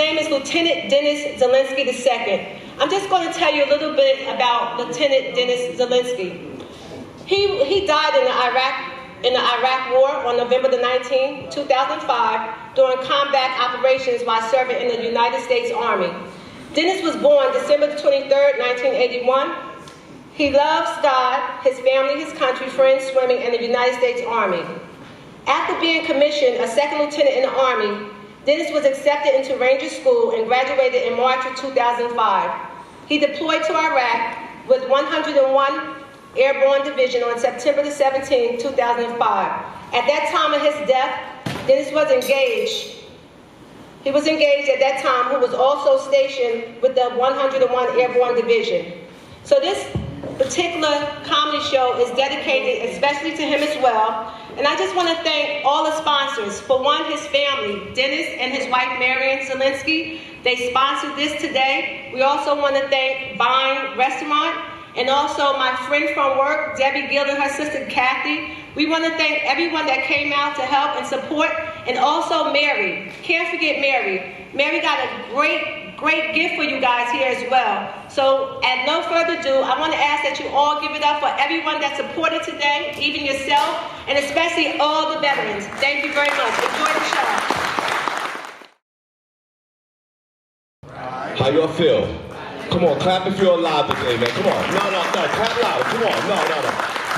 name is Lieutenant Dennis Zelensky II. I'm just going to tell you a little bit about Lieutenant Dennis Zelensky. He died in the Iraq War on November the 19th, 2005, during combat operations while serving in the United States Army. Dennis was born December the 23rd, 1981. He loves God, his family, his country, friends, swimming, and the United States Army. After being commissioned a second lieutenant in the Army, Dennis was accepted into Ranger School and graduated in March of 2005. He deployed to Iraq with 101 Airborne Division on September the 17th, 2005. At that time of his death, Dennis was engaged. He was engaged at that time, who was also stationed with the 101 Airborne Division. So this particular comedy show is dedicated especially to him as well. And I just want to thank all the sponsors. For one, his family, Dennis and his wife, Marion Zelensky. They sponsored this today. We also want to thank Vine Restaurant, and also my friend from work, Debbie Gill, and her sister, Kathy. We want to thank everyone that came out to help and support, and also Mary. Can't forget Mary. Mary got a great gift for you guys here as well. So, at no further ado, I want to ask that you all give it up for everyone that supported today, even yourself, and especially all the veterans. Thank you very much. Enjoy the show. How y'all feel? Come on, clap if you're alive today, man. Come on. No, clap louder. Come on. No.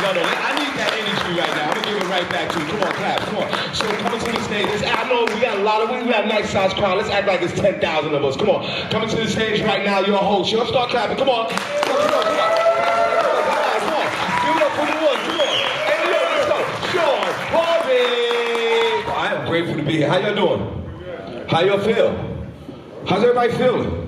I need that energy right now. I'm gonna give it right back to you. Come on, clap. Come on. So coming to the stage, I know we got a nice sized crowd. Let's act like it's 10,000 of us. Come on. Coming to the stage right now, your host. Y'all start clapping. Come on. Come on. Give it up for the one. Come on. And let's go. Sean Harvey. I am grateful to be here. How y'all doing? How y'all feel? How's everybody feeling?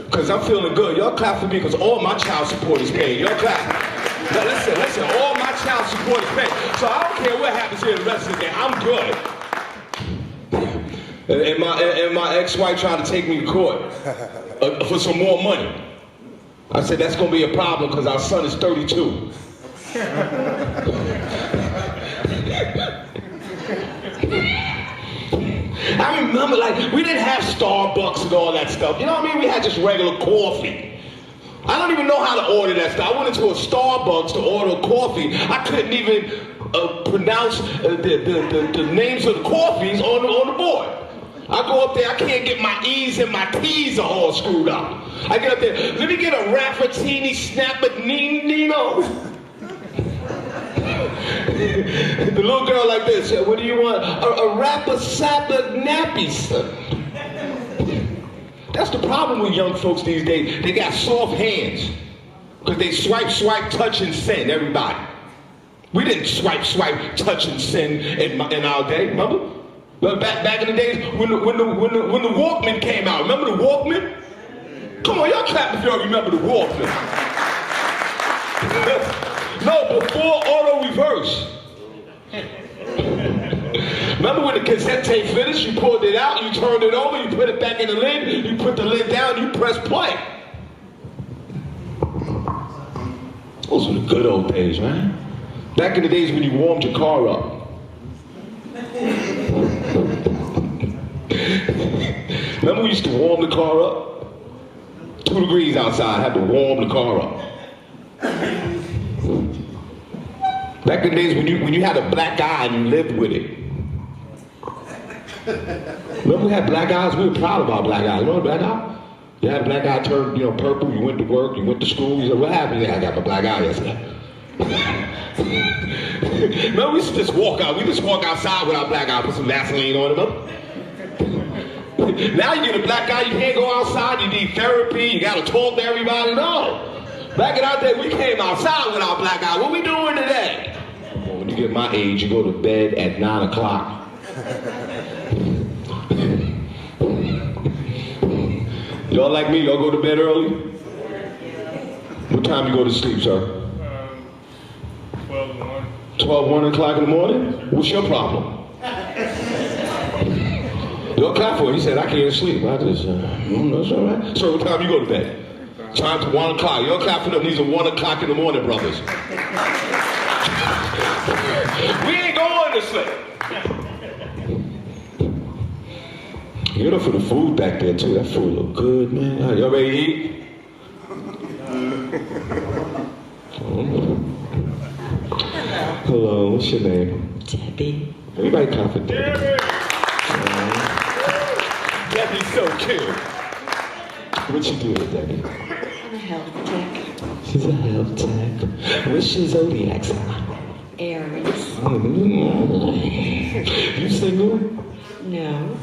Because I'm feeling good. Y'all clap for me because all my child support is paid. Y'all clap. Now listen, all my child support is paid. So I don't care what happens here the rest of the day. I'm good. And my ex-wife tried to take me to court for some more money. I said, that's going to be a problem because our son is 32. I remember, we didn't have Starbucks and all that stuff. You know what I mean? We had just regular coffee. I don't even know how to order that stuff. I went into a Starbucks to order coffee. I couldn't even pronounce the names of the coffees on the board. I go up there, I can't get my E's and my T's all screwed up. I get up there, let me get a Raffatini Snappanino. The little girl like this, what do you want? A Rappa-Sappa Nappy, son. That's the problem with young folks these days. They got soft hands. Because they swipe, touch, and send, everybody. We didn't swipe, touch, and send in our day, remember? But back in the days when the Walkman came out, remember the Walkman? Come on, y'all clap if y'all remember the Walkman. No, before auto reverse. Remember when the cassette tape finished, you pulled it out, you turned it over, you put it back in the lid, you put the lid down, you press play. Those were the good old days, man. Back in the days when you warmed your car up. Remember we used to warm the car up? 2 degrees outside, had to warm the car up. Back in the days when you had a black eye and you lived with it. Remember we had black eyes? We were proud of our black eyes. You know what black eye? You had a black eye turned, purple, you went to work, you went to school, you said, what happened? Yeah, I got my black eye yesterday. Remember we used to just walk out. We just walk outside with our black eye, put some Vaseline on it. Now you get a black eye, you can't go outside, you need therapy, you gotta talk to everybody. No. Back in our day, we came outside with our black eye. What we doing today? Well, when you get my age, you go to bed at 9 o'clock. Y'all like me, y'all go to bed early? What time you go to sleep, sir? 12, 1 o'clock in the morning? What's your problem? Y'all clap for it. He said, I can't sleep. I just, that's all right. So what time you go to bed? Time to 1 o'clock. Y'all clap for them. These are 1 o'clock in the morning, brothers. We ain't going to sleep. Get up for the food back there too. That food look good, man. Y'all ready to eat? Hello, what's your name? Debbie. Everybody clap for Debbie. Debbie's so cute. What you do with Debbie? I'm a health tech. She's a health tech. What's your zodiac sign? Aries. You single? No.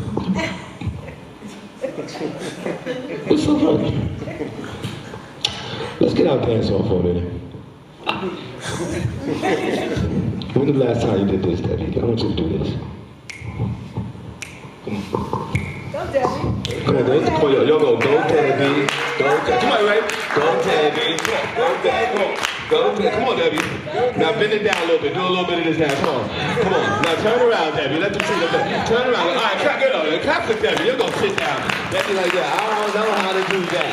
What's so funny? Let's get our pants off on it. When the last time you did this, Debbie? I want you to do this. Come on. Go, Debbie. Come on, Debbie. Come on, y'all go. Go, Debbie. Go, Debbie. Come on, right? Go, Debbie. Go, Debbie. Go, Debbie. Come on, Debbie. Now bend it down a little bit. Do a little bit of this now. Come on. Come on. Now turn around, Debbie. Let them see the back. Turn around. All right, clap it up. Clap for Debbie. You're going to sit down. Debbie like that. I don't know how to do that.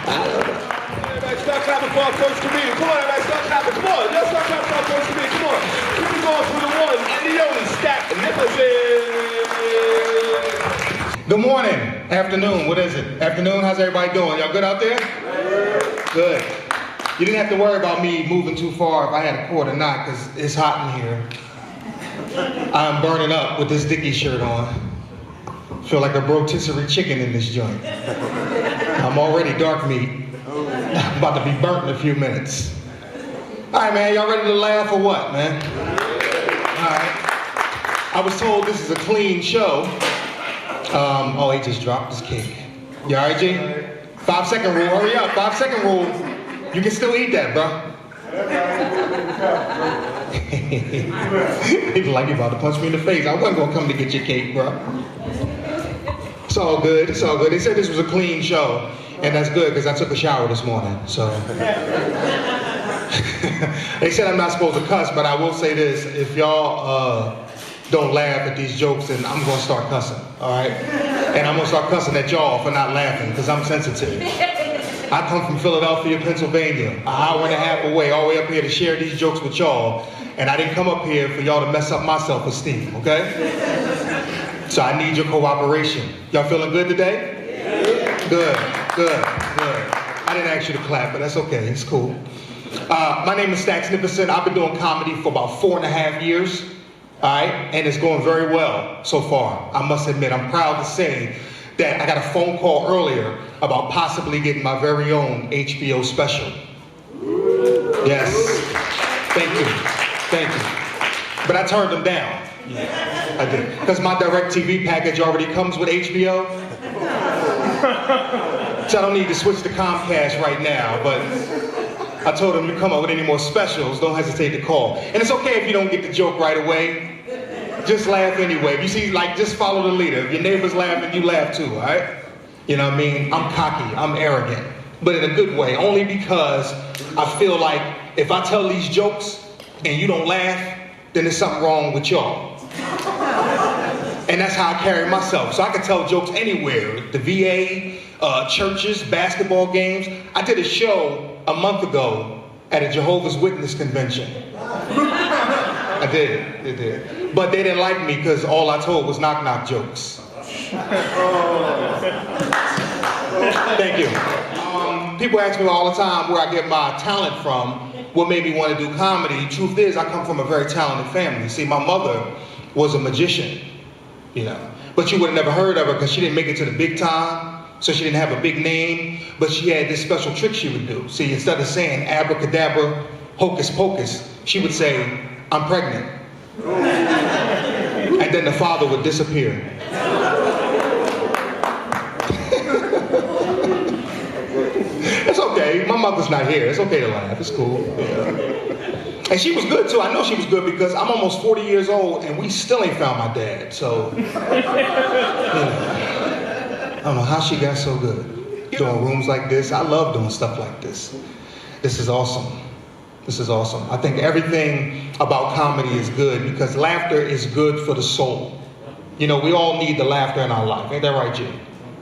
I don't know. Everybody start clapping for our first comedian. Come on, everybody start clapping. Come on. Let's start clapping for our first comedian. Come on. Keep it going for the one and the only Stack Nicholson. Good morning, afternoon, what is it? Afternoon, how's everybody doing? Y'all good out there? Good. You didn't have to worry about me moving too far if I had a cord or not, because it's hot in here. I'm burning up with this Dickie shirt on. Feel like a rotisserie chicken in this joint. I'm already dark meat. I'm about to be burnt in a few minutes. All right, man, y'all ready to laugh or what, man? All right. I was told this is a clean show. Oh, he just dropped his cake. You all right, G? 5-second rule, hurry up, 5-second rule. You can still eat that, bro. People like you about to punch me in the face. I wasn't gonna come to get your cake, bro. It's all good, it's all good. They said this was a clean show, and that's good because I took a shower this morning, so. They said I'm not supposed to cuss, but I will say this, if y'all don't laugh at these jokes, then I'm gonna start cussing, all right? And I'm gonna start cussing at y'all for not laughing, because I'm sensitive. I come from Philadelphia, Pennsylvania, an hour and a half away, all the way up here to share these jokes with y'all, and I didn't come up here for y'all to mess up my self-esteem, okay? So I need your cooperation. Y'all feeling good today? Good, good, good. I didn't ask you to clap, but that's okay, it's cool. My name is Stack Nicholson. I've been doing comedy for about 4.5 years. All right, and it's going very well so far. I must admit, I'm proud to say that I got a phone call earlier about possibly getting my very own HBO special. Yes, thank you, thank you. But I turned them down. I did, because my DirecTV package already comes with HBO. So I don't need to switch to Comcast right now, but I told them, you come up with any more specials, don't hesitate to call. And it's okay if you don't get the joke right away. Just laugh anyway. If you see, like, just follow the leader. If your neighbor's laughing, you laugh too, all right? You know what I mean? I'm cocky, I'm arrogant, but in a good way, only because I feel like if I tell these jokes and you don't laugh, then there's something wrong with y'all. And that's how I carry myself. So I can tell jokes anywhere. The VA, churches, basketball games. I did a show a month ago at a Jehovah's Witness convention. I did. But they didn't like me because all I told was knock-knock jokes. Thank you. People ask me all the time where I get my talent from, what made me want to do comedy. Truth is, I come from a very talented family. See, my mother was a magician, you know. But you would have never heard of her because she didn't make it to the big time. So she didn't have a big name, but she had this special trick she would do. See, instead of saying abracadabra, hocus pocus, she would say, I'm pregnant. And then the father would disappear. It's okay, my mother's not here. It's okay to laugh, it's cool. Yeah. And she was good too. I know she was good because I'm almost 40 years old and we still ain't found my dad. So, you know. I don't know how she got so good. Doing rooms like this. I love doing stuff like this. This is awesome. This is awesome. I think everything about comedy is good because laughter is good for the soul. You know, we all need the laughter in our life. Ain't that right, Jim?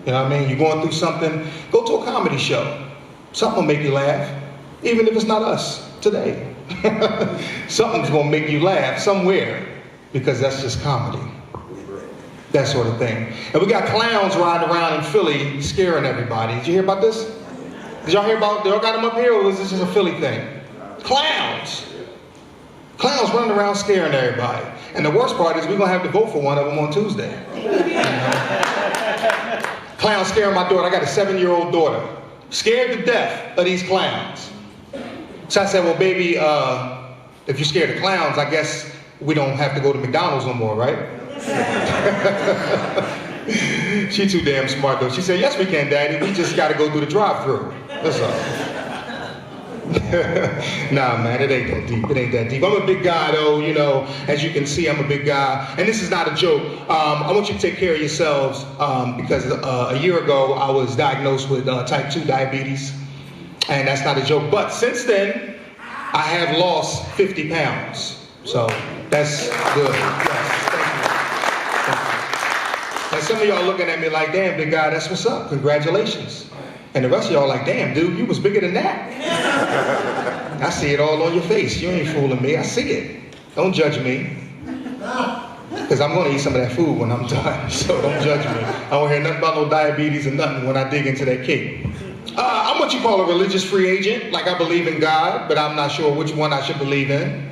You know what I mean? You're going through something, go to a comedy show. Something will make you laugh, even if it's not us today. Something's going to make you laugh somewhere because that's just comedy. that sort of thing. And we got clowns riding around in Philly scaring everybody. Did you hear about this? Did y'all hear about, y'all got them up here, or was this just a Philly thing? Clowns. Clowns running around scaring everybody. And the worst part is we're going to have to vote for one of them on Tuesday. Clowns scaring my daughter. I got a 7-year-old daughter. Scared to death of these clowns. So I said, well, baby, if you're scared of clowns, I guess we don't have to go to McDonald's no more, right? She too damn smart, though. She said, yes, we can, Daddy. We just got to go through the drive-thru. That's all. Nah, man, it ain't that deep. It ain't that deep. I'm a big guy, though, you know. As you can see, I'm a big guy. And this is not a joke. I want you to take care of yourselves because a year ago, I was diagnosed with type 2 diabetes. And that's not a joke. But since then, I have lost 50 pounds. So that's good. Yes, thank you. And some of y'all looking at me like, damn, big guy, that's what's up. Congratulations. And the rest of y'all like, damn, dude, you was bigger than that. I see it all on your face. You ain't fooling me. I see it. Don't judge me. Because I'm going to eat some of that food when I'm done. So don't judge me. I don't hear nothing about no diabetes or nothing when I dig into that cake. I'm what you call a religious free agent. Like, I believe in God, but I'm not sure which one I should believe in.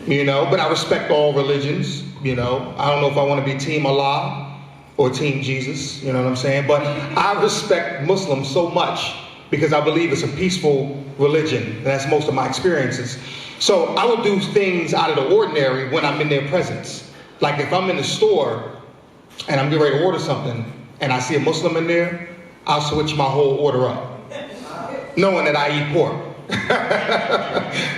You know, but I respect all religions. You know, I don't know if I want to be Team Allah or Team Jesus, you know what I'm saying? But I respect Muslims so much because I believe it's a peaceful religion. That's most of my experiences. So I will do things out of the ordinary when I'm in their presence. Like if I'm in the store and I'm getting ready to order something and I see a Muslim in there, I'll switch my whole order up, knowing that I eat pork.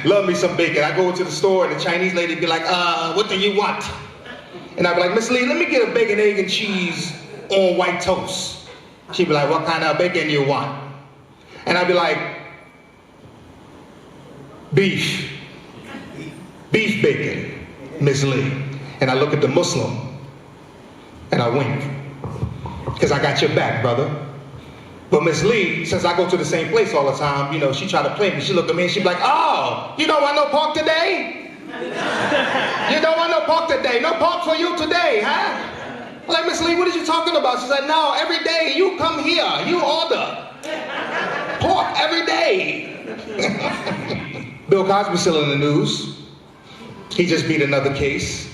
Love me some bacon. I go into the store and the Chinese lady be like, what do you want? And I'd be like, Miss Lee, let me get a bacon, egg, and cheese on white toast. She'd be like, what kind of bacon you want? And I'd be like, beef. Beef bacon, Miss Lee. And I look at the Muslim and I wink. Because I got your back, brother. But Miss Lee, since I go to the same place all the time, you know, she try to play me. She look at me and she be like, oh, you don't want no pork today? You don't want no pork today. No pork for you today, huh? I'm like, Miss Lee, what are you talking about? She said, no, every day you come here, you order pork every day. Bill Cosby's still in the news. He just beat another case.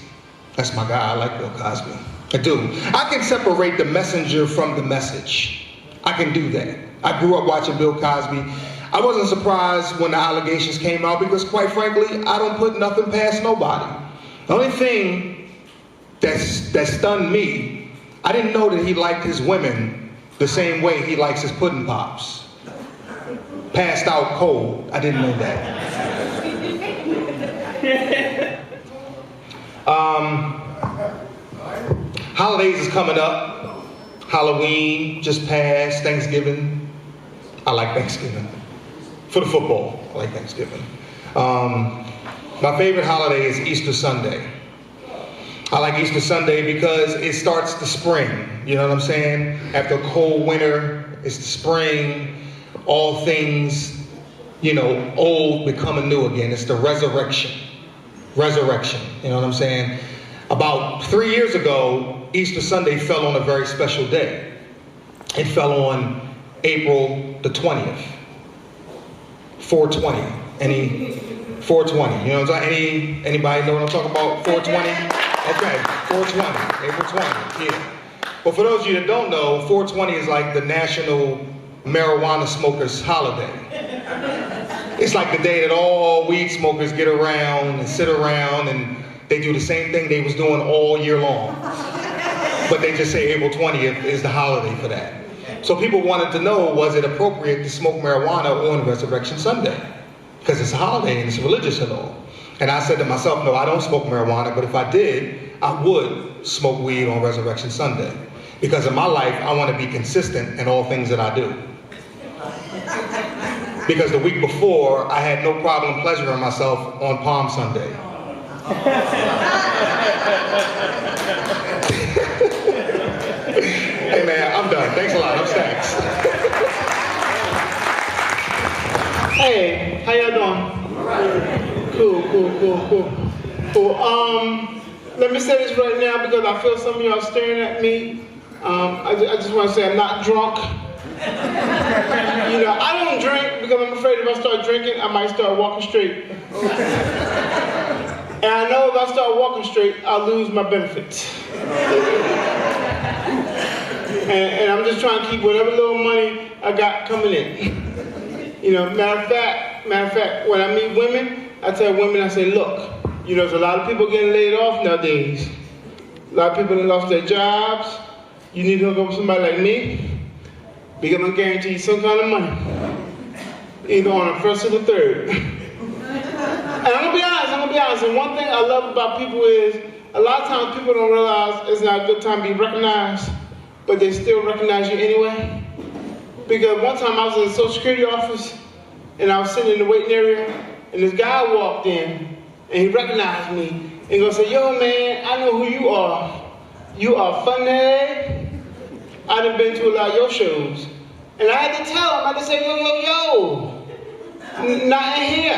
That's my guy. I like Bill Cosby. I do. I can separate the messenger from the message. I can do that. I grew up watching Bill Cosby. I wasn't surprised when the allegations came out because, quite frankly, I don't put nothing past nobody. The only thing that stunned me, I didn't know that he liked his women the same way he likes his pudding pops. Passed out cold. I didn't know that. Holidays is coming up. Halloween just passed. Thanksgiving. I like Thanksgiving. For the football, I like Thanksgiving. My favorite holiday is Easter Sunday. I like Easter Sunday because it starts the spring. You know what I'm saying? After a cold winter, it's the spring. All things, you know, old becoming new again. It's the resurrection. Resurrection. You know what I'm saying? About 3 years ago, Easter Sunday fell on a very special day. It fell on April the 20th. 420. 420. You know what I'm saying? Anybody know what I'm talking about? 420? Okay, 420. April 20th. Yeah. But for those of you that don't know, 420 is like the national marijuana smokers holiday. It's like the day that all weed smokers get around and sit around and they do the same thing they was doing all year long. But they just say April 20th is the holiday for that. So people wanted to know, was it appropriate to smoke marijuana on Resurrection Sunday? Because it's a holiday and it's religious and all. And I said to myself, no, I don't smoke marijuana, but if I did, I would smoke weed on Resurrection Sunday. Because in my life, I want to be consistent in all things that I do. Because the week before, I had no problem pleasuring myself on Palm Sunday. Hey man, I'm done. Thanks a lot. I'm Stacks. Hey, how y'all doing? Cool. let me say this right now because I feel some of y'all staring at me. I just want to say I'm not drunk. You know, I don't drink because I'm afraid if I start drinking, I might start walking straight. And I know if I start walking straight, I'll lose my benefits. And I'm just trying to keep whatever little money I got coming in. You know, matter of fact, when I meet women, I tell women, I say, look, you know, there's a lot of people getting laid off nowadays. A lot of people have lost their jobs. You need to hook up with somebody like me, because I'm gonna guarantee you some kind of money, either on the first or the third. And I'm gonna be honest, and one thing I love about people is, a lot of times people don't realize it's not a good time to be recognized, but they still recognize you anyway. Because one time I was in the Social Security office, and I was sitting in the waiting area, and this guy walked in, and he recognized me, and he gonna say, yo man, I know who you are. You are funny. I done been to a lot of your shows. And I had to tell him, I had to say, yo, not in here.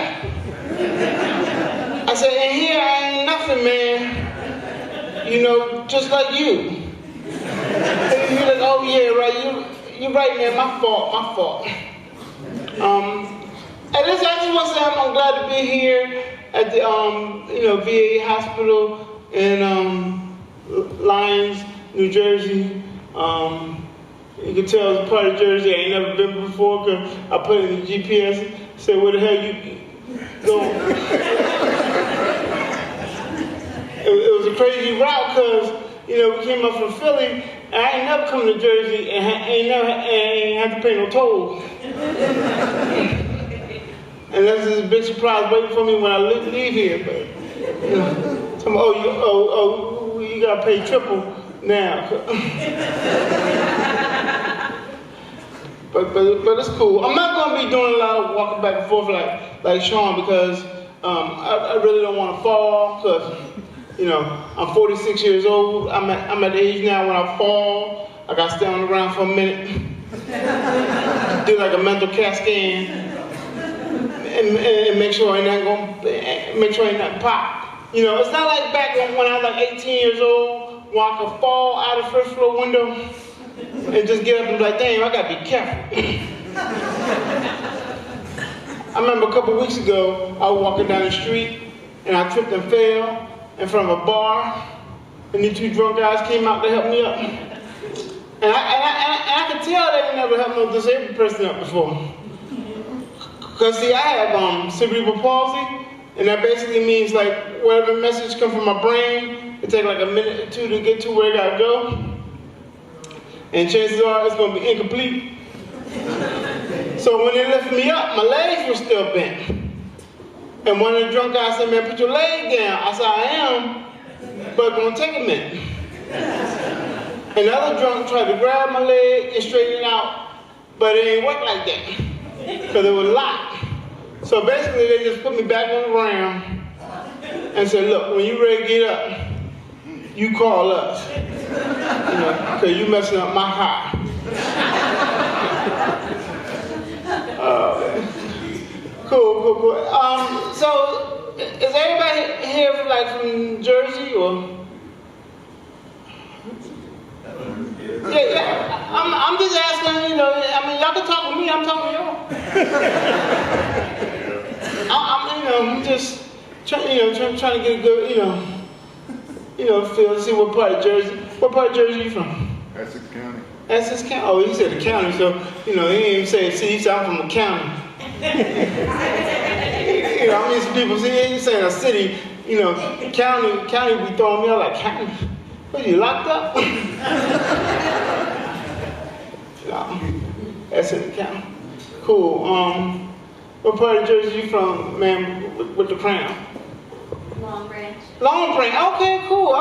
I said, in here I ain't nothing, man. You know, just like you. And he was like, oh yeah, right, you're right, man, my fault. And listen, I just want to say I'm glad to be here at the VA hospital in Lyons, New Jersey. You can tell it's a part of Jersey I ain't never been before because I put it in the GPS, said where the hell you going? It was a crazy route because, you know, we came up from Philly and I ain't never come to Jersey and ain't had to pay no toll. And that's just a big surprise waiting for me when I leave here. But, you know, you gotta pay triple now. but it's cool. I'm not gonna be doing a lot of walking back and forth like Sean because I really don't want to fall because, you know, I'm 46 years old. I'm at the age now when I fall, I gotta stay on the ground for a minute, do like a mental CAT scan, and make sure ain't nothing pop. You know, it's not like back when I was like 18 years old, when I could fall out of the first floor window and just get up and be like, damn, I gotta be careful. I remember a couple weeks ago, I was walking down the street and I tripped and fell in front of a bar, and these two drunk guys came out to help me up. And I could tell they ain't never helped no disabled person up before. Because see, I have cerebral palsy, and that basically means like whatever message comes from my brain, it takes like a minute or two to get to where it gotta go. And chances are it's gonna be incomplete. So when they lifted me up, my legs were still bent. And one of the drunk guys said, man, put your leg down. I said, I am, but it's gonna take a minute. And the other drunk tried to grab my leg and straighten it out, but it ain't work like that, because it was locked. So basically they just put me back on the ground and said, look, when you're ready to get up, you call us, you know, because you messing up my high. Cool. So is everybody here from Jersey or? Yeah. I'm just asking, you know. I mean, y'all can talk with me. I'm talking to y'all. I'm just trying to get a good, feel, see what part of Jersey. What part of Jersey are you from? Essex County. Essex County. Oh, he said the county, so he didn't even say the city. He said I'm from the county. I mean, some people see, he's saying a city. You know, county be throwing me out like county. What, you locked up? No, that's in the county. Cool. What part of Jersey you from, man, with the crown? Long Branch. Long Branch. Okay, cool. I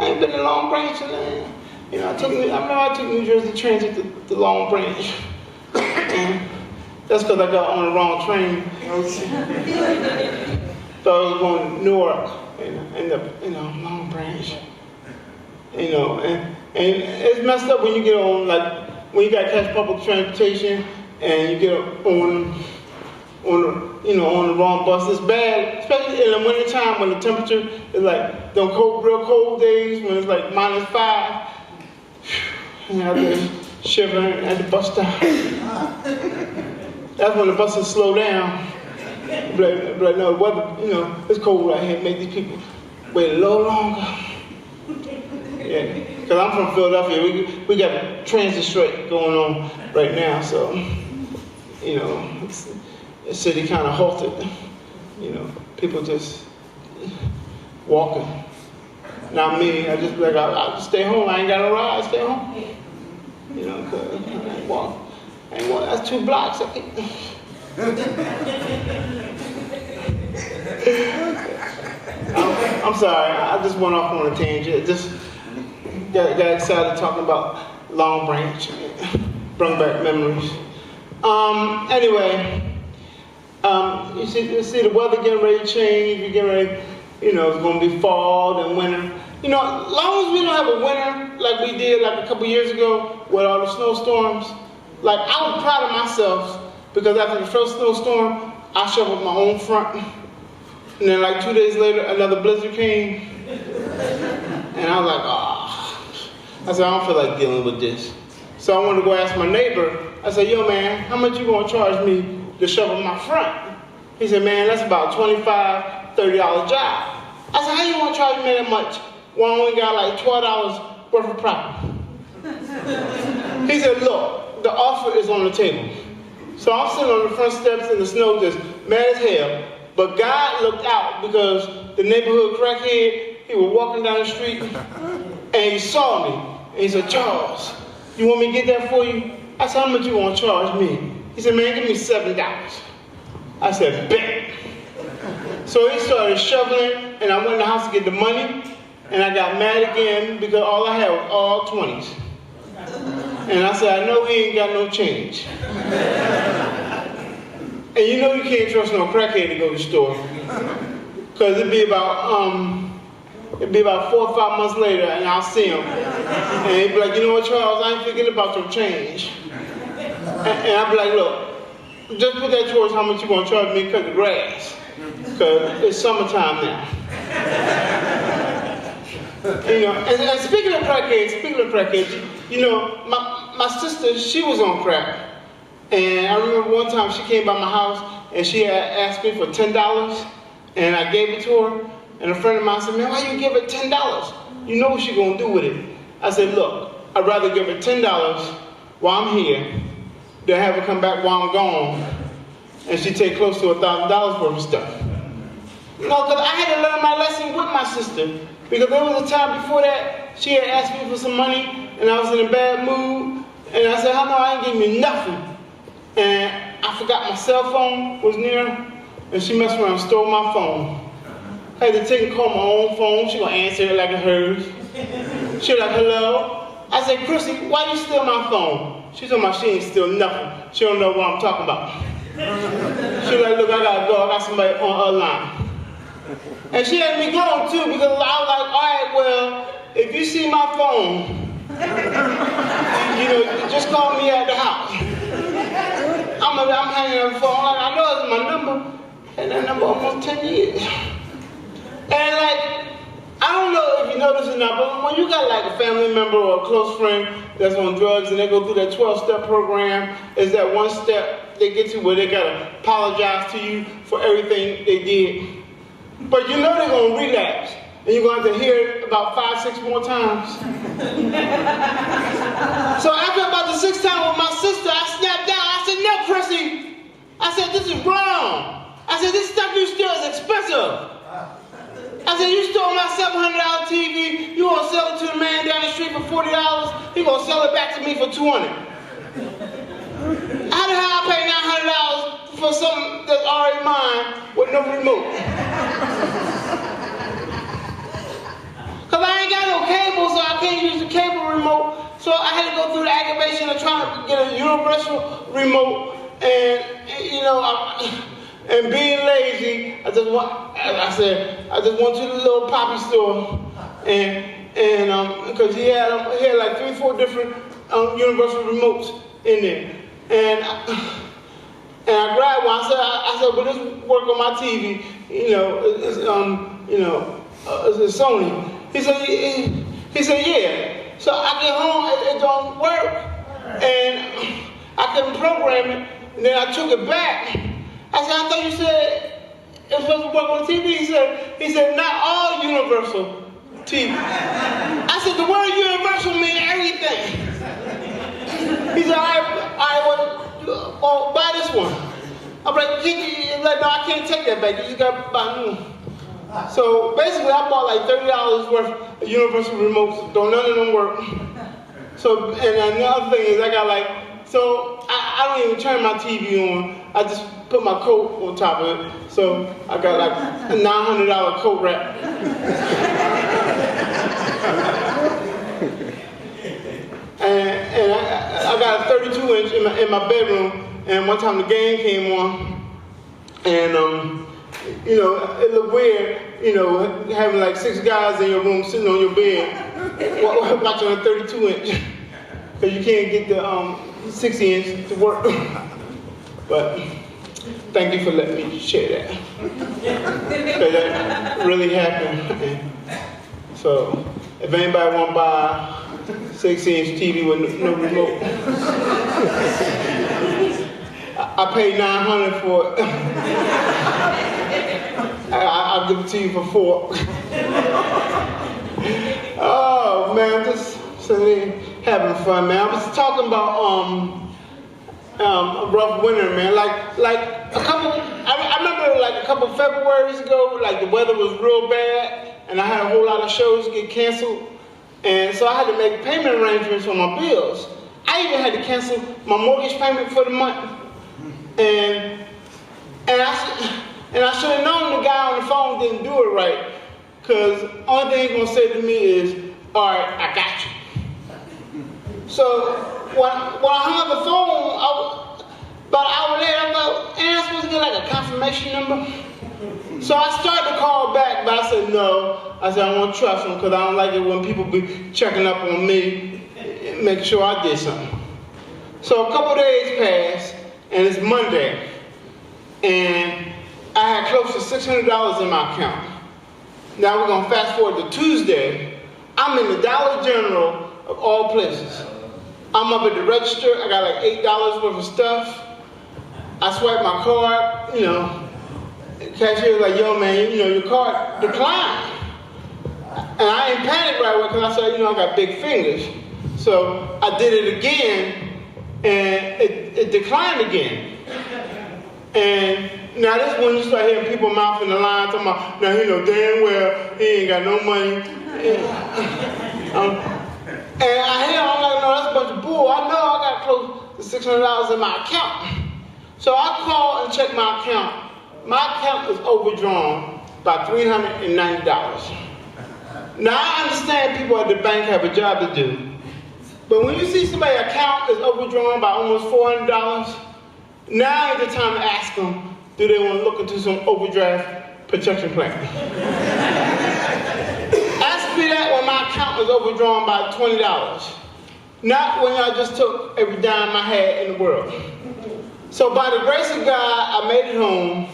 ain't been to Long Branch in I took New Jersey Transit to Long Branch. That's because I got on the wrong train. Thought I was going to Newark and ended up, Long Branch. And it's messed up when you get on, like, when you got to catch public transportation and you get on on the wrong bus. It's bad, especially in the wintertime when the temperature is like them real cold days when it's like -5. And out there shivering at the bus stop. That's when the buses slow down. But no, the weather, it's cold right here. Make these people wait a little longer. Yeah, because I'm from Philadelphia. We got a transit strike going on right now, so the city kind of halted. People just walking. Not me. I just like I'll just stay home. I ain't got no ride. Stay home. Cause I ain't walk. That's 2 blocks. I'm sorry. I just went off on a tangent. Just got excited talking about Long Branch. Brought back memories. Anyway, you see the weather getting ready to change. We're getting ready. It's going to be fall and winter. As long as we don't have a winter like we did like a couple years ago with all the snowstorms, like I was proud of myself because after the first snowstorm, I shoveled my own front. And then like 2 days later, another blizzard came. And I was like, I said, I don't feel like dealing with this. So I wanted to go ask my neighbor. I said, yo man, how much you gonna charge me to shovel my front? He said, man, that's about $25, $30 job. I said, how you gonna charge me that much? Well, I only got like $12 worth of profit. He said, look, the offer is on the table. So I'm sitting on the front steps in the snow just mad as hell. But God looked out because the neighborhood crackhead, he was walking down the street and he saw me. And he said, Charles, you want me to get that for you? I said, how much you want to charge me? He said, man, give me $7. I said, bet. So he started shoveling and I went in the house to get the money. And I got mad again because all I had was all 20s. And I said, I know he ain't got no change. And you can't trust no crackhead to go to the store. Because it'd be about 4 or 5 months later and I'll see him. And he'd be like, you know what, Charles, I ain't forgetting about your change. And I'd be like, look, just put that towards how much you're going to charge me to cut the grass. Because it's summertime now. And speaking of crackheads, my sister, she was on crack. And I remember one time she came by my house and she had asked me for $10 and I gave it to her. And a friend of mine said, man, why you give her $10? You know what she's gonna do with it. I said, look, I'd rather give her $10 while I'm here than have her come back while I'm gone and she take close to $1,000 worth of stuff. Because I had to learn my lesson with my sister. Because there was a time before that, she had asked me for some money and I was in a bad mood. And I said, no, I ain't giving you nothing. And I forgot my cell phone was near her, and she messed around and stole my phone. I had to take and call my own phone. She gonna answer it like it hers. She was like, hello? I said, Chrissy, why you steal my phone? She told me she ain't steal nothing. She don't know what I'm talking about. She was like, look, I gotta go. I got somebody on her line. And she had me going too because I was like, all right, well, if you see my phone, just call me at the house. I'm hanging on the phone. I know it's my number. And that number almost 10 years. And I don't know if you know this or not, but when you got like a family member or a close friend that's on drugs and they go through that 12-step program, is that one step they get to where they gotta apologize to you for everything they did. But they're gonna relapse. And you're going to have to hear it about 5, 6 more times. So after about the 6th time with my sister, I snapped out. I said, no, Chrissy. I said, this is wrong. I said, this stuff you steal is expensive. I said, you stole my $700 TV. You going to sell it to the man down the street for $40. He going to sell it back to me for $200. How the hell I pay $900 for something that's already mine with no remote? Because I ain't got no cable, so I can't use the cable remote. So I had to go through the aggravation of trying to get a universal remote. And and being lazy, I just went to the little poppy store. And because he had like 3 or 4 different universal remotes in there. And And I grabbed one. I said, "Will this work on my TV? It's Sony." He said, "Yeah." So I get home, it don't work, and I couldn't program it. And then I took it back. I said, "I thought you said it was supposed to work on TV." He said, "Not all universal TV." I said, "The word universal means everything." He said, "All right, well, buy this one." I'm like, "No, I can't take that back. You just got to buy new." So basically, I bought like $30 worth of universal remotes. Though none of them work. So, and another thing is, I got I don't even turn my TV on. I just put my coat on top of it. So I got like a $900 coat rack. and I got a 32-inch in my bedroom. And one time the game came on, and it looked weird, having like 6 guys in your room sitting on your bed watching a 32-inch, because you can't get the 60-inch to work. But thank you for letting me share that. Because that really happened. So if anybody want to buy 60-inch TV with no remote, I paid $900 for it. I'll give it to you for $4. Oh man, I'm just sitting having fun, man. I was talking about a rough winter, man. I remember like a couple Februarys ago, like the weather was real bad, and I had a whole lot of shows get canceled, and so I had to make payment arrangements for my bills. I even had to cancel my mortgage payment for the month. And I should have known the guy on the phone didn't do it right, because only thing he's gonna say to me is, "All right, I got you." So when I hung up the phone, about an hour later, I'm like, "Ain't I supposed to get like a confirmation number?" So I started to call back, but I said no. I said I won't trust him, because I don't like it when people be checking up on me, making sure I did something. So a couple days passed. And it's Monday, and I had close to $600 in my account. Now we're gonna fast forward to Tuesday. I'm in the Dollar General of all places. I'm up at the register. I got like $8 worth of stuff. I swipe my card. Cashier's like, "Yo, man, your card declined." And I ain't panicked right away, because I said, I got big fingers. So I did it again. And it declined again. And now this is when you start hearing people mouthing the line, talking about, now he know damn well he ain't got no money. And I hear, I'm like, no, that's a bunch of bull. I know I got close to $600 in my account. So I call and check my account. My account is overdrawn by $390. Now I understand people at the bank have a job to do. But when you see somebody's account is overdrawn by almost $400, now is the time to ask them, do they want to look into some overdraft protection plan? Ask me that when my account is overdrawn by $20. Not when I just took every dime I had in the world. So by the grace of God, I made it home.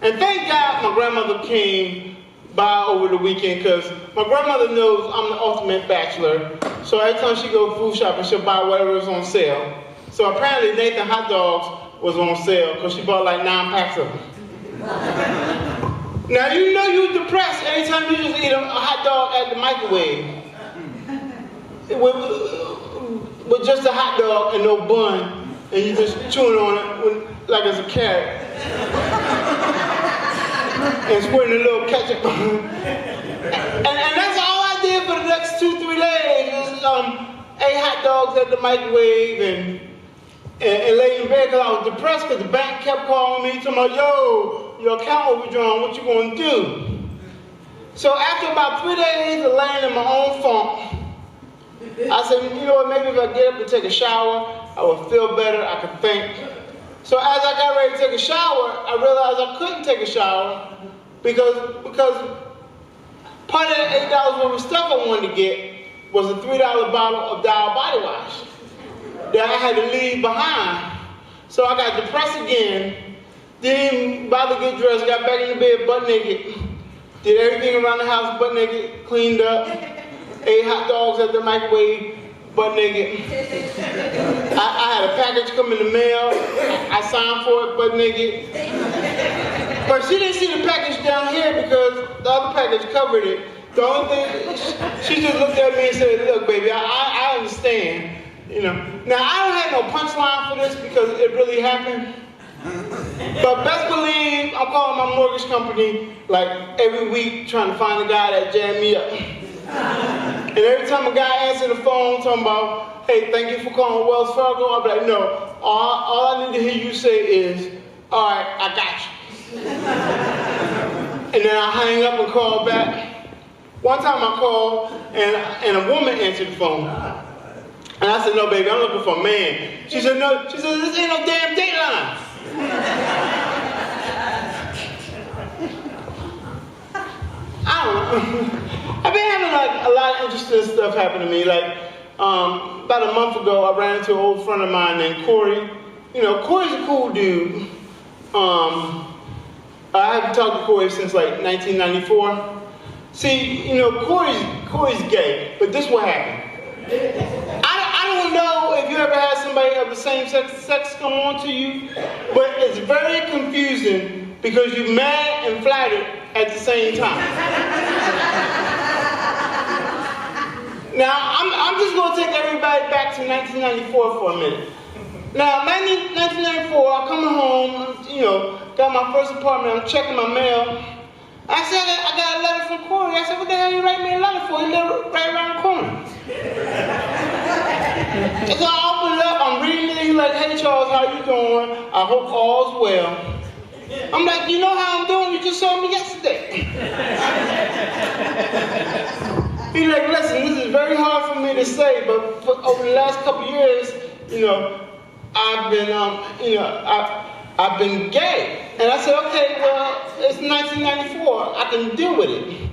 And thank God my grandmother came by over the weekend, because my grandmother knows I'm the ultimate bachelor. So every time she go food shopping, she'll buy whatever is on sale. So apparently Nathan hot dogs was on sale, because she bought like 9 packs of them. Now you know you're depressed anytime you just eat a hot dog at the microwave. With just a hot dog and no bun, and you just chewing on it like it's a carrot. And squirting a little ketchup. and that's all I did for the next 2-3 days. Ate hot dogs at the microwave and lay in bed, because I was depressed, because the bank kept calling me, talking about, "Yo, your account overdrawn, what you gonna do?" So after about 3 days of laying in my own funk, I said, you know what, maybe if I get up and take a shower, I would feel better, I could think. So as I got ready to take a shower, I realized I couldn't take a shower because part of the $8 worth of stuff I wanted to get was a $3 bottle of Dial body wash that I had to leave behind. So I got depressed again, didn't even bother to get dressed, got back in the bed butt naked, did everything around the house butt naked, cleaned up, ate hot dogs at the microwave, butt naked. I had a package come in the mail, I signed for it butt naked. But she didn't see the package down here because the other package covered it. The only thing, she just looked at me and said, look baby, I understand. You know. Now I don't have no punchline for this because it really happened. But best believe I'm calling my mortgage company like every week trying to find a guy that jammed me up. And every time a guy answered the phone talking about, hey, thank you for calling Wells Fargo, I'll be like, no, all I need to hear you say is, all right, I got you. And then I hang up and call back. One time I called and a woman answered the phone. And I said, no, baby, I'm looking for a man. She said, no, this ain't no damn Dateline. I don't know. I've been having like a lot of interesting stuff happen to me. Like about a month ago, I ran into an old friend of mine named Corey. You know, Corey's a cool dude. I haven't talked to Corey since like 1994. See, you know, Corey's gay, but this what happened. I don't know if you ever had somebody of the same sex come on to you, but it's very confusing because you're mad and flattered at the same time. Now, I'm just going to take everybody back to 1994 for a minute. Now, 1994, I'm coming home, you know, got my first apartment, I'm checking my mail. I said, I got a letter from Corey. I said, what the hell you write me a letter for? He live right around the corner. So I open it up, I'm reading it, he's like, hey Charles, how you doing? I hope all's well. I'm like, you know how I'm doing? You just saw me yesterday. He's like, listen, this is very hard for me to say, but over the last couple of years, you know, I've been gay. And I said, okay, well, it's 1994. I can deal with it.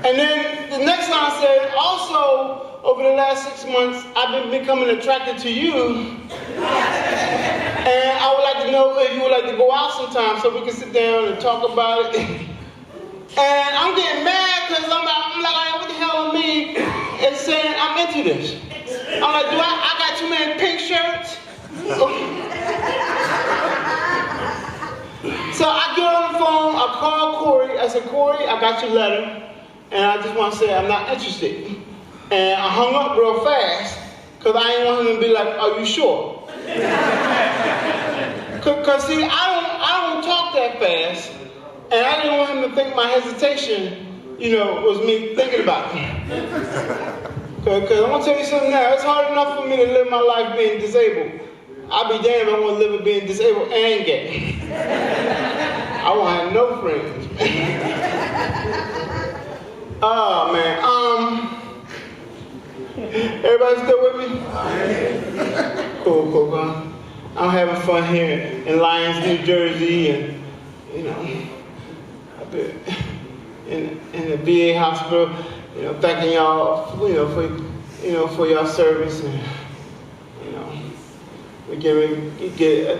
And then the next line said, also, over the last 6 months, I've been becoming attracted to you. And I would like to know if you would like to go out sometime so we can sit down and talk about it. And I'm getting mad because I'm like, what the hell with me? It's saying I'm into this. I'm like, I got too many pink shirts? So I get on the phone, I call Corey, I said, Corey, I got your letter, and I just want to say I'm not interested. And I hung up real fast, because I didn't want him to be like, are you sure? Because see, I don't talk that fast, and I didn't want him to think my hesitation, you know, was me thinking about him. Because I'm going to tell you something now, it's hard enough for me to live my life being disabled. I'll be damned if I want to live it being disabled and gay. I won't have no friends. Oh man. Everybody still with me? Cool. I'm having fun here in Lyons, New Jersey, and you know, I've been in the VA hospital, you know, thanking y'all, you know, for y'all service, and you know. We get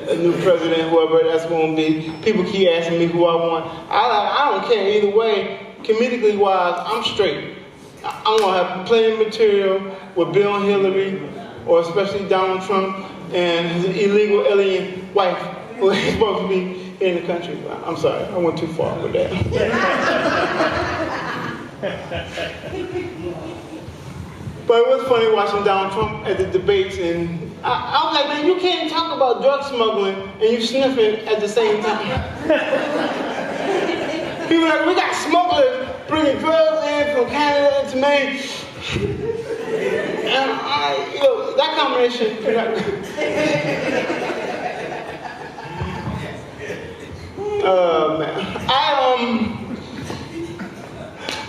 a new president, whoever that's going to be. People keep asking me who I want. I don't care either way. Comedically wise, I'm straight. I'm going to have plenty of material with Bill and Hillary, or especially Donald Trump and his illegal alien wife, who is supposed to be in the country. I'm sorry, I went too far with that. But it was funny watching Donald Trump at the debates, and I was like, man, you can't talk about drug smuggling and you sniffing at the same time. People are like, we got smugglers bringing drugs in from Canada into Maine. And you know, that combination. Man.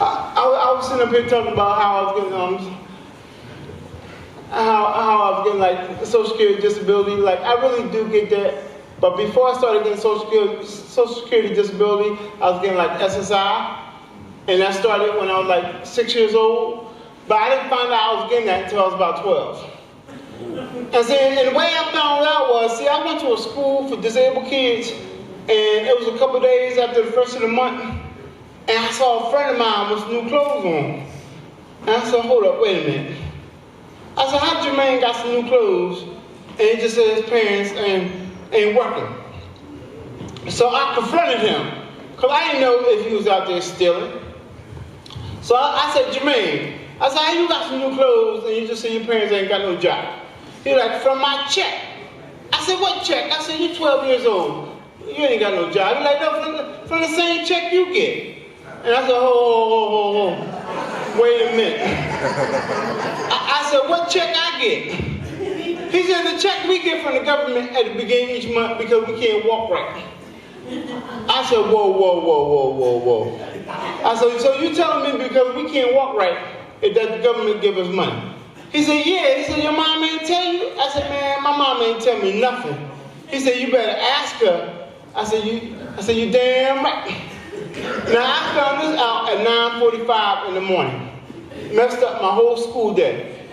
I was sitting up here talking about how I was getting how I was getting like Social Security disability. Like I really do get that. But before I started getting Social Security disability, I was getting like SSI. And that started when I was like 6 years old. But I didn't find out I was getting that until I was about 12. And the way I found out was, see, I went to a school for disabled kids, and it was a couple days after the first of the month, and I saw a friend of mine with new clothes on. And I said, hold up, wait a minute. I said, how Jermaine got some new clothes, and he just said his parents ain't working. So I confronted him, because I didn't know if he was out there stealing. So I said, Jermaine, I said, how you got some new clothes, and you just said your parents ain't got no job? He was like, from my check. I said, what check? I said, you're 12 years old. You ain't got no job. He's like, no, from the same check you get. And I said, ho. Wait a minute. I said, what check I get? He said, the check we get from the government at the beginning of each month because we can't walk right. I said, whoa. I said, so you telling me because we can't walk right that the government give us money? He said, yeah. He said, your mom ain't tell you? I said, man, my mom ain't tell me nothing. He said, you better ask her. I said, you damn right. Now, I found this out at 9:45 in the morning. Messed up my whole school day.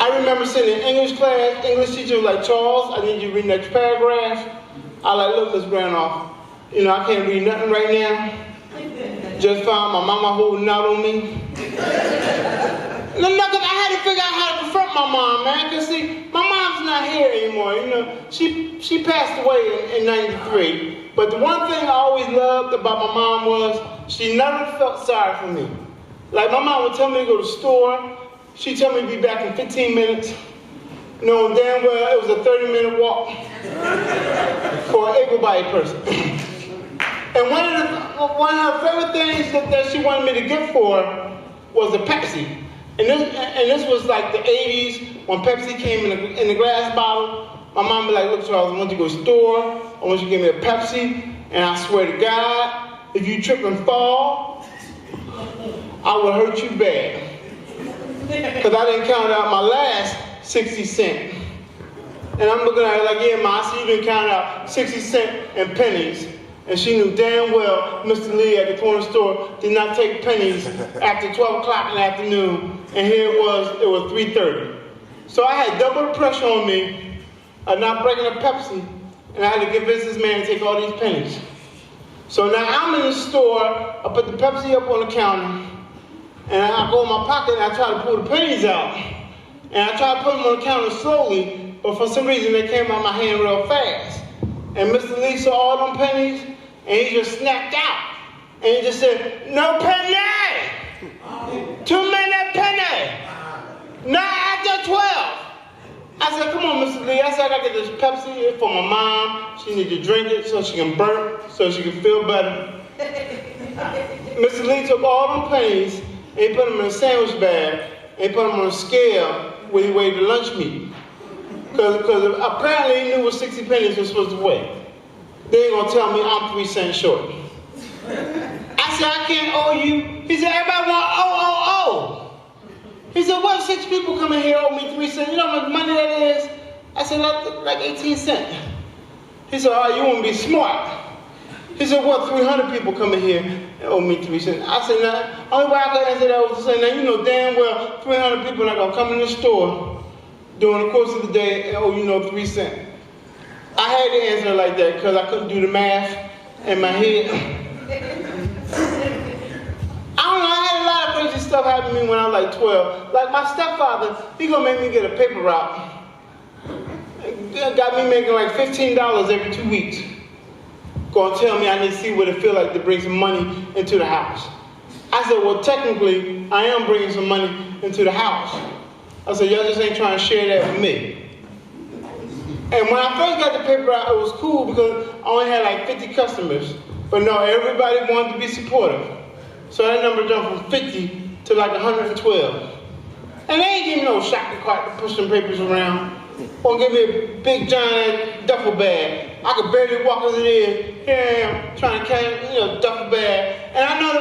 I remember sitting in English class. English teacher was like, Charles, I need you to read the next paragraph. I like, look, Miss Branoff, I can't read nothing right now. Just found my mama holding out on me. No, because I had to figure out how to confront my mom, man. Because, see, my mom's not here anymore. She passed away in 93. But the one thing I always loved about my mom was she never felt sorry for me. Like, my mom would tell me to go to the store. She'd tell me to be back in 15 minutes. Knowing damn well it was a 30-minute walk for an able-bodied person. And one of her favorite things that she wanted me to get for was a Pepsi. And this was like the 80s when Pepsi came in the glass bottle. My mom would be like, look, Charles, I want you to go to the store. I want you to give me a Pepsi. And I swear to God, if you trip and fall, I will hurt you bad. Because I didn't count out my last 60 cents. And I'm looking at her like, yeah, Ma, I see you didn't count out 60 cents and pennies. And she knew damn well Mr. Lee at the corner store did not take pennies after 12 o'clock in the afternoon. And here it was 3:30. So I had double the pressure on me of not breaking a Pepsi, and I had to convince this man to take all these pennies. So now I'm in the store, I put the Pepsi up on the counter, and I go in my pocket and I try to pull the pennies out. And I try to put them on the counter slowly, but for some reason they came out of my hand real fast. And Mr. Lee saw all them pennies, and he just snapped out. And he just said, no penny! Too many penny! Not after 12! I said, come on, Mr. Lee. I said, I gotta get this Pepsi for my mom. She needs to drink it so she can burp, so she can feel better. Mr. Lee took all them pennies, and he put them in a sandwich bag, and he put them on a scale when he weighed the lunch meat. Because apparently he knew what 60 pennies was supposed to weigh. They ain't gonna tell me I'm 3 cents short. I said, I can't owe you. He said, everybody want oh. He said, what if 6 people come in here owe me 3 cents? You know how much money that is? I said, like 18 cents. He said, all right, you want to be smart. He said, what, 300 people come in here and owe me 3 cents? I said, now, only way I could answer that was to say, now, you know damn well 300 people are going to come in the store during the course of the day and owe 3 cents. I had to answer like that because I couldn't do the math in my head. I don't know, I had a lot of crazy stuff happen to me when I was like 12. Like my stepfather, he gonna make me get a paper route. Got me making like $15 every 2 weeks. Gonna tell me I need to see what it feel like to bring some money into the house. I said, well, technically, I am bringing some money into the house. I said, y'all just ain't trying to share that with me. And when I first got the paper route, it was cool because I only had like 50 customers. But no, everybody wanted to be supportive. So that number jumped from 50 to like 112. And they ain't give me no shopping cart to push them papers around. Or give me a big giant duffel bag. I could barely walk into there. Here I am trying to carry a duffel bag. And I know the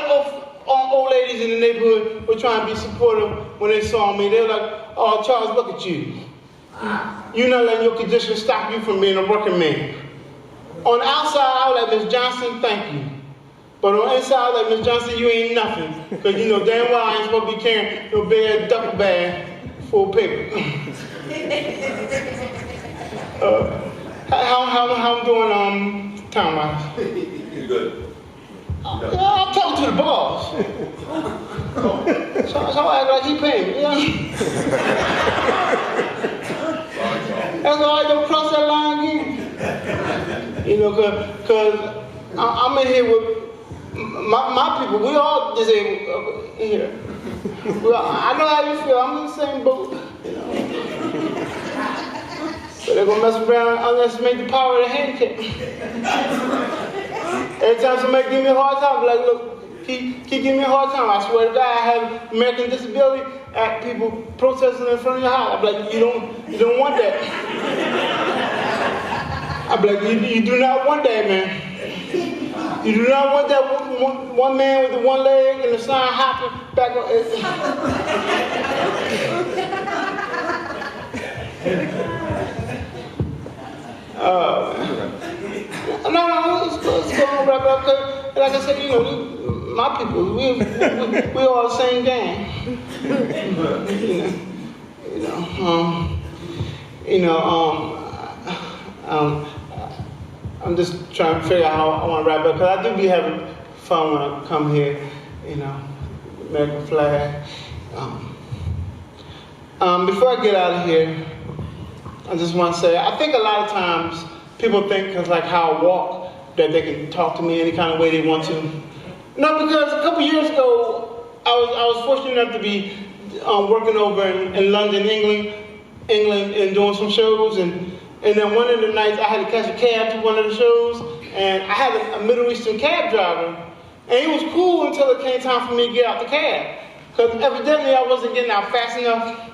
old ladies in the neighborhood were trying to be supportive when they saw me. They were like, oh, Charles, look at you. You're not letting your condition stop you from being a working man. On the outside, I was like, Miss Johnson, thank you. But on the inside, I was like, Miss Johnson, you ain't nothing. Because you know damn well I ain't supposed to be carrying no big ass duffel bag full of paper. How I'm doing time-wise? You're good. Yeah, I'm talking to the boss. So I act like he paid me. You know? That's why I don't cross that line again. You know, cause I'm in here with my people. We all disabled here. I know how you feel. I'm in the same boat. You know. But they're gonna mess around and underestimate the power of the handicap. Every time somebody give me a hard time, I'm like, look, keep giving me a hard time. I swear to God, I have American Disability Act people protesting in front of your house. I'm like, you don't want that. I'm like, you do not want that, man. You do not want that one man with the one leg and the sign hopping back on. No, let's go on wrap up. Like I said, you know, my people, we all the same gang. I'm just trying to figure out how I want to wrap up, because I do be having fun when I come here, you know, American flag. Before I get out of here, I just want to say, I think a lot of times people think, because like how I walk, that they can talk to me any kind of way they want to. No, because a couple years ago, I was fortunate enough to be working over in London, England, and doing some shows, and then one of the nights I had to catch a cab to one of the shows, and I had a Middle Eastern cab driver, and he was cool until it came time for me to get out the cab, because evidently I wasn't getting out fast enough.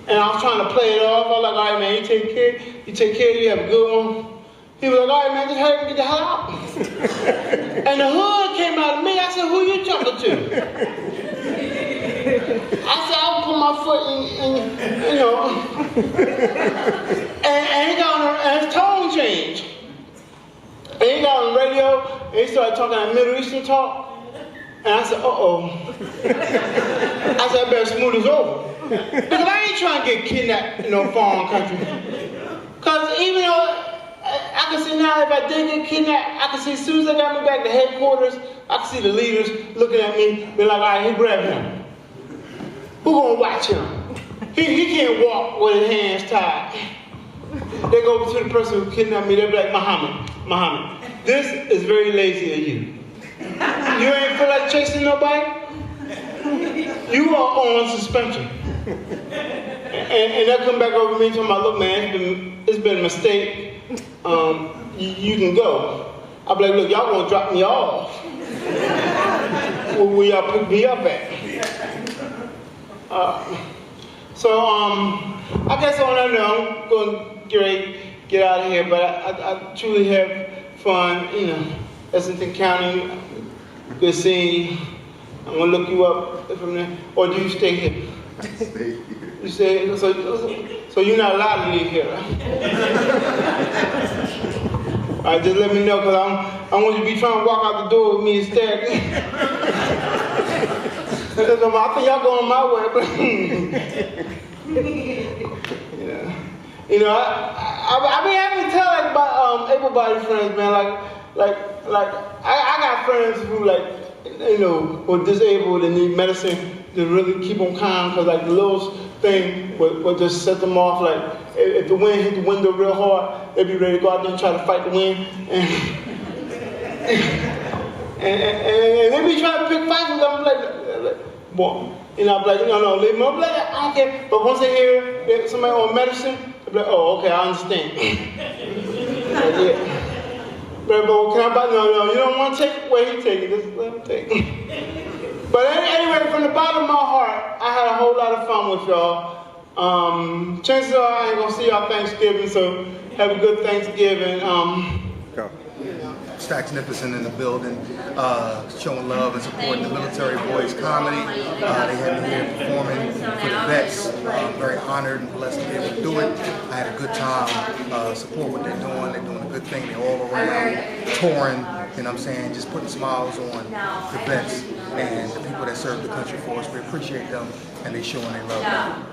And I was trying to play it off. I was like, all right, man, you take care, you have a good one. He was like, all right, man, just hurry up and get the hell out. And the hood came out of me. I said, who you talking to? I said, I'll put my foot in you know. And he got on, and his tone changed. And he got on the radio, and he started talking that Middle Eastern talk. And I said, uh-oh. I said, I better smooth this over. Because I ain't trying to get kidnapped in no foreign country. Because even though I can see now, if I did get kidnapped, I can see as soon as they got me back to headquarters, I can see the leaders looking at me, be like, all right, he grabbed him. Who gonna watch him? He can't walk with his hands tied. They go over to the person who kidnapped me, they'll be like, Muhammad, this is very lazy of you. You ain't feel like chasing nobody? You are on suspension. And they'll come back over to me and tell me, look, man, it's been a mistake. You can go. I'll be like, look, y'all gonna drop me off. Where y'all pick me up at? I guess on that note, I'm gonna get out of here, but I truly have fun, you know, Lexington County, good seeing you. I'm gonna look you up from there, or do you stay here? You stay here? So you're not allowed to leave here, right? All right, just let me know, because I want you to be trying to walk out the door with me instead. I think y'all going my way, but you know, I be having to tell able-bodied friends, man, like I got friends who who are disabled and need medicine to really keep them calm, because like the little thing would just set them off. Like if the wind hit the window real hard, they'd be ready to go out there and try to fight the wind. And they be trying to pick fights with them, like, boy, you know, I'm like, no, leave them up. Like, I don't care. But once they hear somebody on medicine, they'll be like, oh, okay, I understand. Yeah. But can I buy? No, you don't want to take it? Well, you take it. Just let him take it. But anyway, from the bottom of my heart, I had a whole lot of fun with y'all. Chances are I ain't gonna see y'all Thanksgiving, so have a good Thanksgiving. Stacks Nicholson in the building, showing love and supporting the military boys comedy. They had me here performing for the vets. I'm very honored and blessed to be able to do it. I had a good time, support what they're doing. They're doing a good thing. They're all around, touring, you know what I'm saying, just putting smiles on the vets and the people that serve the country for us. We appreciate them and they showing they love.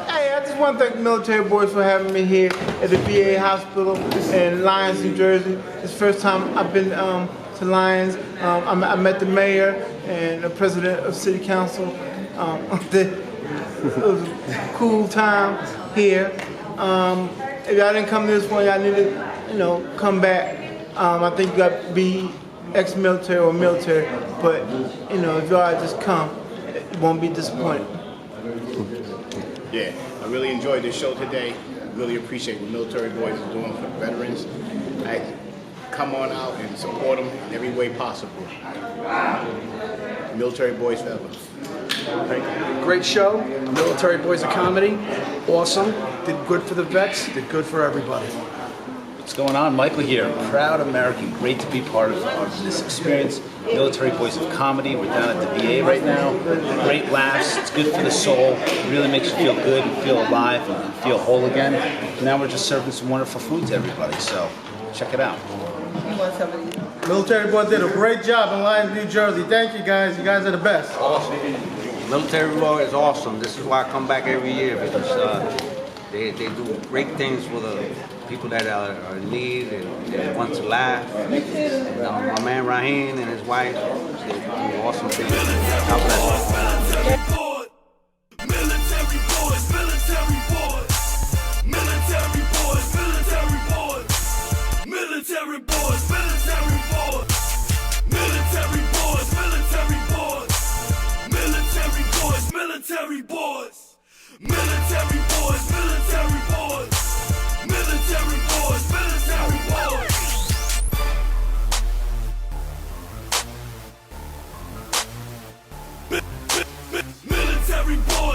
Hey, I just want to thank the military boys for having me here at the VA hospital in Lyons, New Jersey. It's the first time I've been to Lyons. I met the mayor and the president of city council. It was a cool time here. If y'all didn't come to this one, y'all need to, come back. I think you got to be ex-military or military, but if y'all just come, you won't be disappointed. Yeah, I really enjoyed this show today. Really appreciate what Military Boys is doing for veterans. Come on out and support them in every way possible. Military Boys forever. Thank you. Great show. Military Boys of Comedy. Awesome. Did good for the vets. Did good for everybody. What's going on? Michael here. Proud American. Great to be part of this experience. Military Boys of Comedy. We're down at the VA right now. Great laughs. It's good for the soul. It really makes you feel good and feel alive and feel whole again. Now we're just serving some wonderful food to everybody. So check it out. Military Boys did a great job in Lyons, New Jersey. Thank you guys. You guys are the best. Awesome. Military Boys is awesome. This is why I come back every year, because they do great things for the people that are in need and want to laugh. And, my man Raheem and his wife, they do awesome things. God bless.